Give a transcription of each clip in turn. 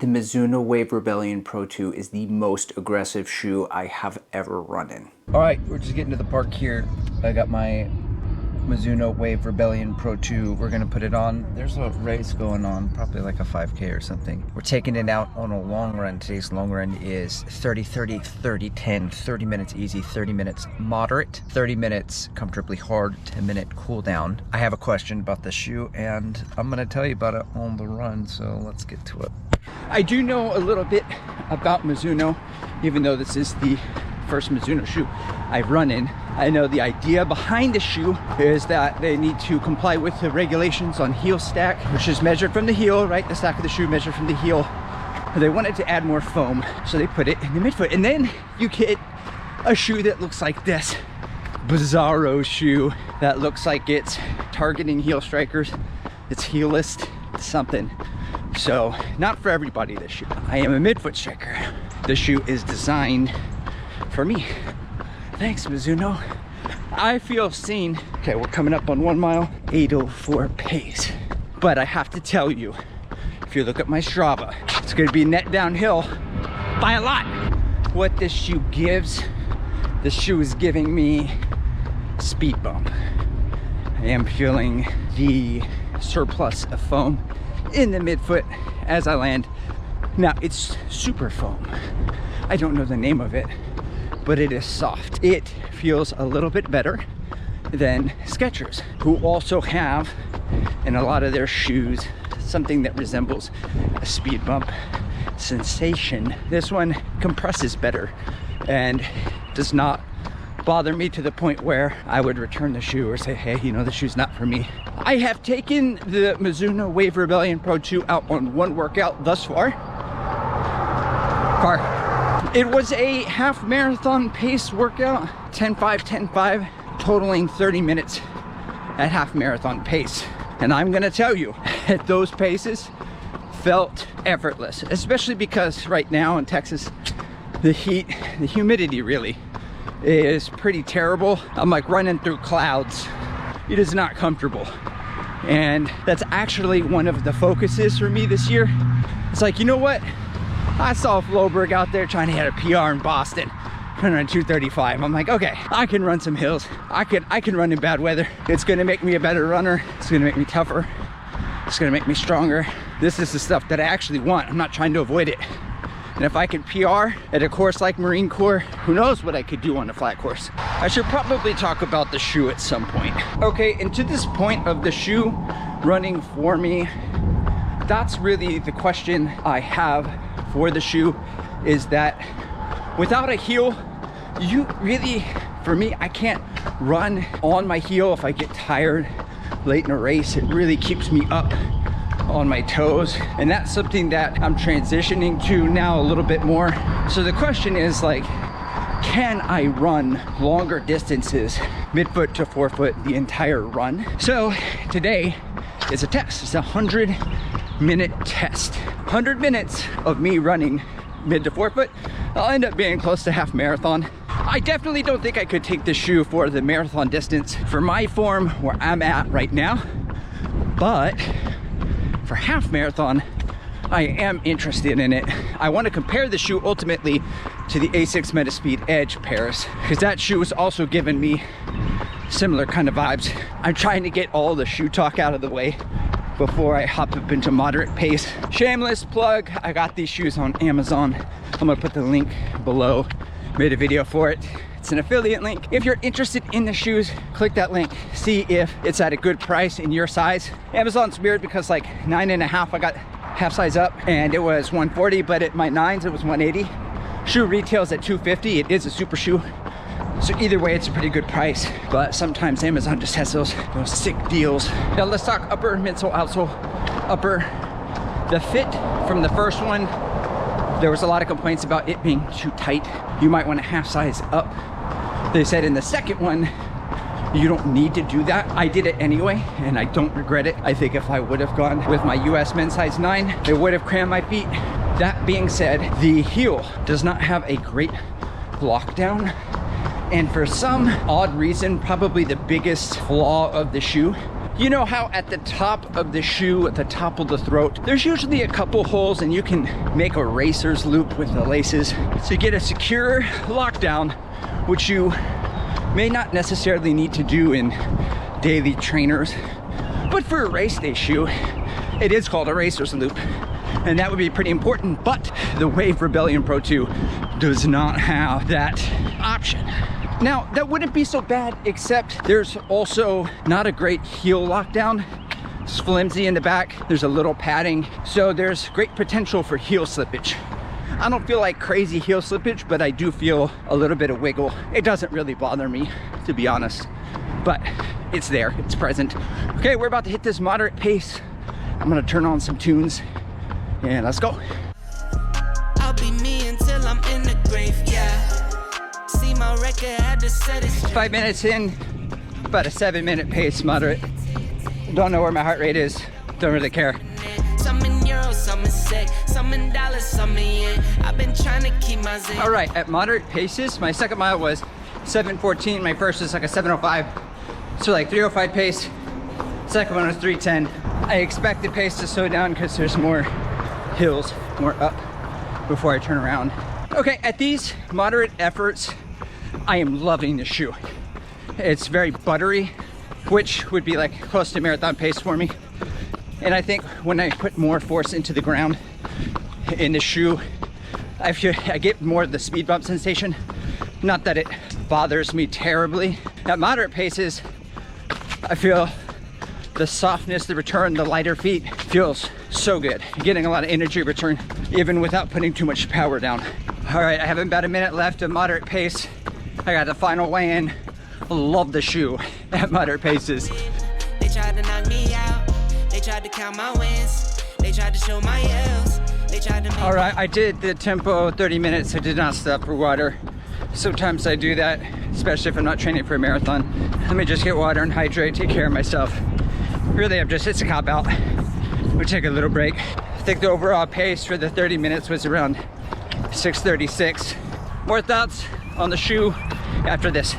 the Mizuno Wave Rebellion Pro 2 is the most aggressive shoe I have ever run in. All right, we're just getting to the park here. I got my Mizuno Wave Rebellion Pro 2. We're gonna put it on. There's a race going on, probably like a 5K or something. We're taking it out on a long run. Today's long run is 30-30, 30-10, 30 minutes easy, 30 minutes moderate, 30 minutes comfortably hard, 10-minute cool down. I have a question about the shoe and I'm gonna tell you about it on the run, so let's get to it. I do know a little bit about Mizuno, even though this is the first Mizuno shoe I've run in. I know the idea behind the shoe is that they need to comply with the regulations on heel stack, which is measured from the heel, right? The stack of the shoe measured from the heel. They wanted to add more foam, so they put it in the midfoot. And then you get a shoe that looks like this bizarro shoe that looks like it's targeting heel strikers. It's heelless, something. So not for everybody, this shoe. I am a midfoot striker. The shoe is designed for me. Thanks, Mizuno. I feel seen. Okay, we're coming up on 1 mile, 8:04 pace. But I have to tell you, if you look at my Strava, it's gonna be net downhill by a lot. What this shoe gives, the shoe is giving me speed bump. I am feeling the surplus of foam in the midfoot as I land. Now, it's super foam. I don't know the name of it, but it is soft. It feels a little bit better than Skechers, who also have in a lot of their shoes something that resembles a speed bump sensation. This one compresses better and does not bother me to the point where I would return the shoe or say, hey, you know, the shoe's not for me. I have taken the Mizuno Wave Rebellion Pro 2 out on one workout thus far. It was a half marathon pace workout, 10:5, 10:5, totaling 30 minutes at half marathon pace. And I'm gonna tell you, at those paces felt effortless, especially because right now in Texas, the heat, the humidity really is pretty terrible. I'm like running through clouds. It is not comfortable. And that's actually one of the focuses for me this year. It's like, you know what? I saw Floberg out there trying to hit a PR in Boston, running 2:35. I'm like, okay, I can run some hills. I can run in bad weather. It's gonna make me a better runner. It's gonna make me tougher. It's gonna make me stronger. This is the stuff that I actually want. I'm not trying to avoid it. And if I could PR at a course like Marine Corps, who knows what I could do on a flat course. I should probably talk about the shoe at some point. Okay, and to this point of the shoe running for me, that's really the question I have for the shoe, is that without a heel, you really, for me, I can't run on my heel if I get tired late in a race. It really keeps me up on my toes, and that's something that I'm transitioning to now a little bit more. So the question is, like, can I run longer distances, midfoot to forefoot, the entire run? So today is a test. It's a 100-minute test. 100 minutes of me running mid to forefoot. I'll end up being close to half marathon. I definitely don't think I could take this shoe for the marathon distance for my form where I'm at right now, but for half marathon, I am interested in it. I want to compare the shoe ultimately to the Asics Metaspeed Edge pairs, because that shoe has also given me similar kind of vibes. I'm trying to get all the shoe talk out of the way before I hop up into moderate pace. Shameless plug, I got these shoes on Amazon. I'm gonna put the link below. Made a video for it. It's an affiliate link. If you're interested in the shoes, click that link. See if it's at a good price in your size. Amazon's weird because like 9.5, I got half size up and it was 140, but at my 9s, it was 180. Shoe retails at 250. It is a super shoe. So either way, it's a pretty good price, but sometimes Amazon just has those sick deals. Now let's talk upper, midsole, outsole. Upper, the fit from the first one, there was a lot of complaints about it being too tight. You might want to half size up. They said in the second one, you don't need to do that. I did it anyway, and I don't regret it. I think if I would have gone with my US men's size 9, it would have crammed my feet. That being said, the heel does not have a great lockdown. And for some odd reason, probably the biggest flaw of the shoe, You know how at the top of the shoe, at the top of the throat, there's usually a couple holes and you can make a racer's loop with the laces to get a secure lockdown, which you may not necessarily need to do in daily trainers. But for a race day shoe, it is called a racer's loop. And that would be pretty important, but the Wave Rebellion Pro 2 does not have that option. Now, that wouldn't be so bad, except there's also not a great heel lockdown. It's flimsy in the back, there's a little padding, so there's great potential for heel slippage. I don't feel like crazy heel slippage, but I do feel a little bit of wiggle. It doesn't really bother me, to be honest, but it's there, it's present. Okay, we're about to hit this moderate pace. I'm gonna turn on some tunes, and let's go. I'll be me until I'm in the grave, yeah. See my record, had to set it straight. 5 minutes in, about a 7-minute pace, moderate. Don't know where my heart rate is, don't really care. Some in euros, some in sec, some in dollars, some in yen. I've been trying to keep my zen. All right, at moderate paces, my second mile was 7:14, my first was like a 7:05. So like 3:05 pace, second one was 3:10. I expect the pace to slow down because there's more hills, more up before I turn around. Okay, at these moderate efforts, I am loving the shoe. It's very buttery, which would be like close to marathon pace for me. And I think when I put more force into the ground in the shoe, I feel I get more of the speed bump sensation. Not that it bothers me terribly. At moderate paces, I feel the softness, the return, the lighter feet feels so good. Getting a lot of energy return, even without putting too much power down. All right, I have about a minute left of moderate pace. I got the final weigh-in. Love the shoe at moderate paces. They tried to knock me out. They tried to count my wins. They tried to show my L's. They tried to make. All right, I did the tempo 30 minutes. I did not stop for water. Sometimes I do that, especially if I'm not training for a marathon. Let me just get water and hydrate, take care of myself. Really, it's a cop out. We'll take a little break. I think the overall pace for the 30 minutes was around 6:36. More thoughts on the shoe after this.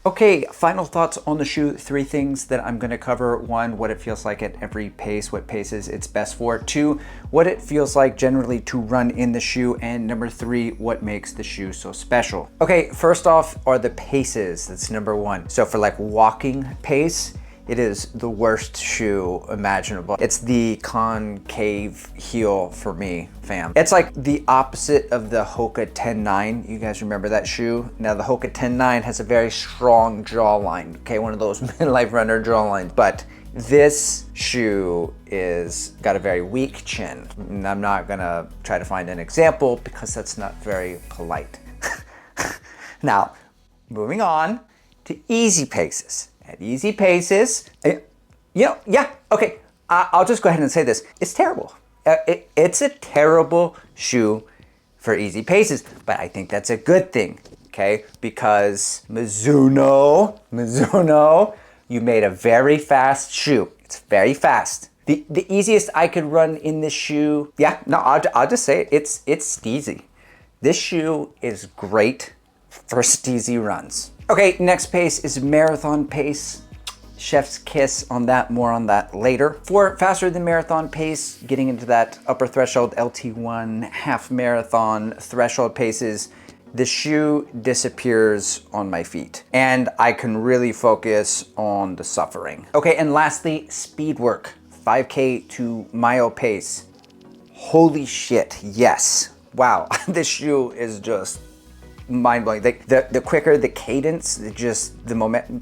Okay, final thoughts on the shoe. 3 things that I'm gonna cover. 1, what it feels like at every pace, what paces it's best for. 2, what it feels like generally to run in the shoe. And number 3, what makes the shoe so special. Okay, first off are the paces. That's number 1. So for like walking pace, it is the worst shoe imaginable. It's the concave heel for me, fam. It's like the opposite of the Hoka 10.9. You guys remember that shoe? Now the Hoka 10.9 has a very strong jawline, okay? One of those midlife runner jawlines, but this shoe is got a very weak chin. And I'm not gonna try to find an example because that's not very polite. Now, moving on to easy paces. At easy paces, okay, I'll just go ahead and say this. It's terrible. It's a terrible shoe for easy paces, but I think that's a good thing, okay? Because Mizuno, you made a very fast shoe. It's very fast. The easiest I could run in this shoe, I'll just say it, it's steezy. This shoe is great for steezy runs. Okay, next pace is marathon pace. Chef's kiss on that, more on that later. For faster than marathon pace, getting into that upper threshold LT1 half marathon threshold paces, the shoe disappears on my feet and I can really focus on the suffering. Okay, and lastly, speed work, 5K to mile pace. Holy shit, yes. Wow, this shoe is just mind-blowing. The quicker the cadence, just the momentum.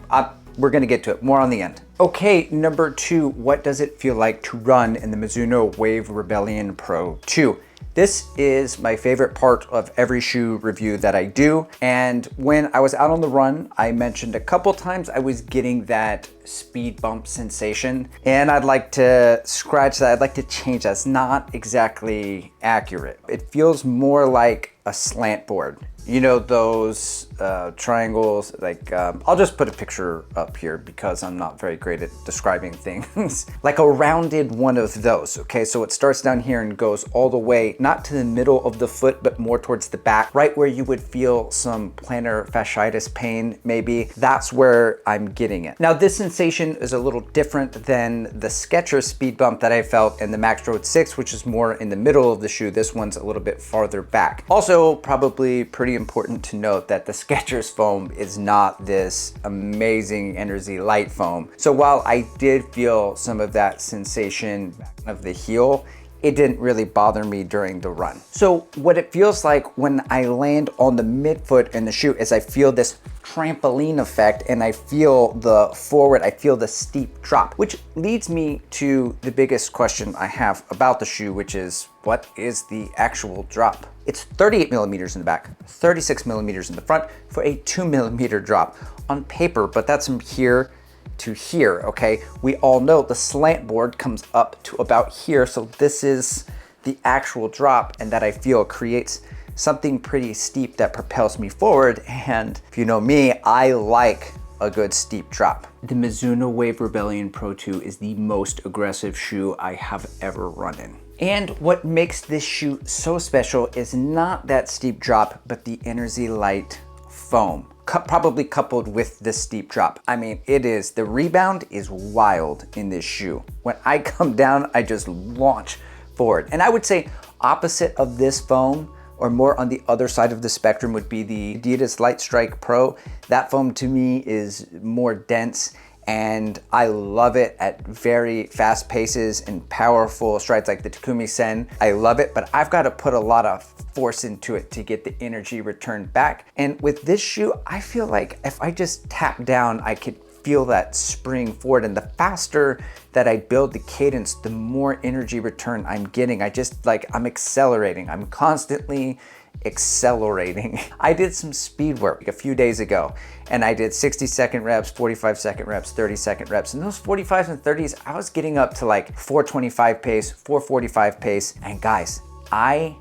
We're gonna get to it, more on the end. Okay, number 2, what does it feel like to run in the Mizuno Wave Rebellion Pro 2? This is my favorite part of every shoe review that I do. And when I was out on the run, I mentioned a couple times I was getting that speed bump sensation. And I'd like to scratch that, I'd like to change that. It's not exactly accurate. It feels more like a slant board. You know those triangles, like, I'll just put a picture up here because I'm not very great at describing things. Like a rounded one of those, okay? So it starts down here and goes all the way, not to the middle of the foot, but more towards the back, right where you would feel some plantar fasciitis pain, maybe. That's where I'm getting it. Now, this sensation is a little different than the Skechers speed bump that I felt in the Max Road 6, which is more in the middle of the shoe. This one's a little bit farther back. Also, probably pretty important to note that the Skechers foam is not this amazing energy light foam. So while I did feel some of that sensation of the heel, it didn't really bother me during the run. So what it feels like when I land on the midfoot in the shoe is I feel this trampoline effect, and I feel the forward, I feel the steep drop, which leads me to the biggest question I have about the shoe, which is, what is the actual drop? It's 38 millimeters in the back, 36 millimeters in the front for a 2 millimeter drop on paper, but that's from here to here, okay? We all know the slant board comes up to about here, so this is the actual drop, and that I feel creates something pretty steep that propels me forward. And if you know me, I like a good steep drop. The Mizuno Wave Rebellion Pro 2 is the most aggressive shoe I have ever run in. And what makes this shoe so special is not that steep drop, but the Energy Light foam, probably coupled with the steep drop. I mean, the rebound is wild in this shoe. When I come down, I just launch forward. And I would say opposite of this foam, or more on the other side of the spectrum, would be the Adidas Light Strike Pro. That foam to me is more dense, and I love it at very fast paces and powerful strides like the Takumi Sen. I love it, but I've got to put a lot of force into it to get the energy returned back. And with this shoe, I feel like if I just tap down, I could feel that spring forward, and the faster that I build the cadence, the more energy return I'm getting. I'm accelerating. I'm constantly accelerating. I did some speed work a few days ago, and I did 60-second reps, 45-second reps, 30-second reps. And those 45s and 30s, I was getting up to like 425 pace, 445 pace. And guys, I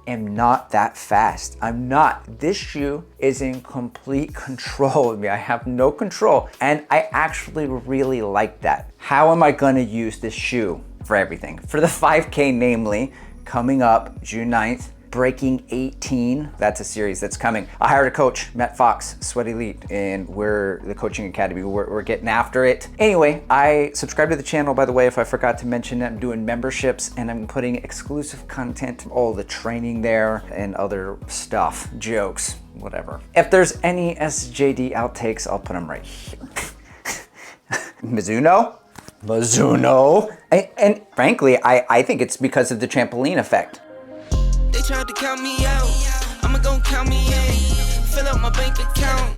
am not that fast. I'm not. This shoe is in complete control of me. I have no control, and I actually really like that. How am I gonna use this shoe? For everything. For the 5K, namely, coming up June 9th, Breaking 18, that's a series that's coming. I hired a coach, Matt Fox, Sweat Elite, and we're the coaching academy. We're getting after it. Anyway, I subscribe to the channel, by the way, if I forgot to mention it. I'm doing memberships, and I'm putting exclusive content, all the training there and other stuff, jokes, whatever. If there's any SJD outtakes, I'll put them right here. Mizuno. And frankly, I think it's because of the trampoline effect. They tried to count me out, I'ma gon' count me in. Fill up my bank account.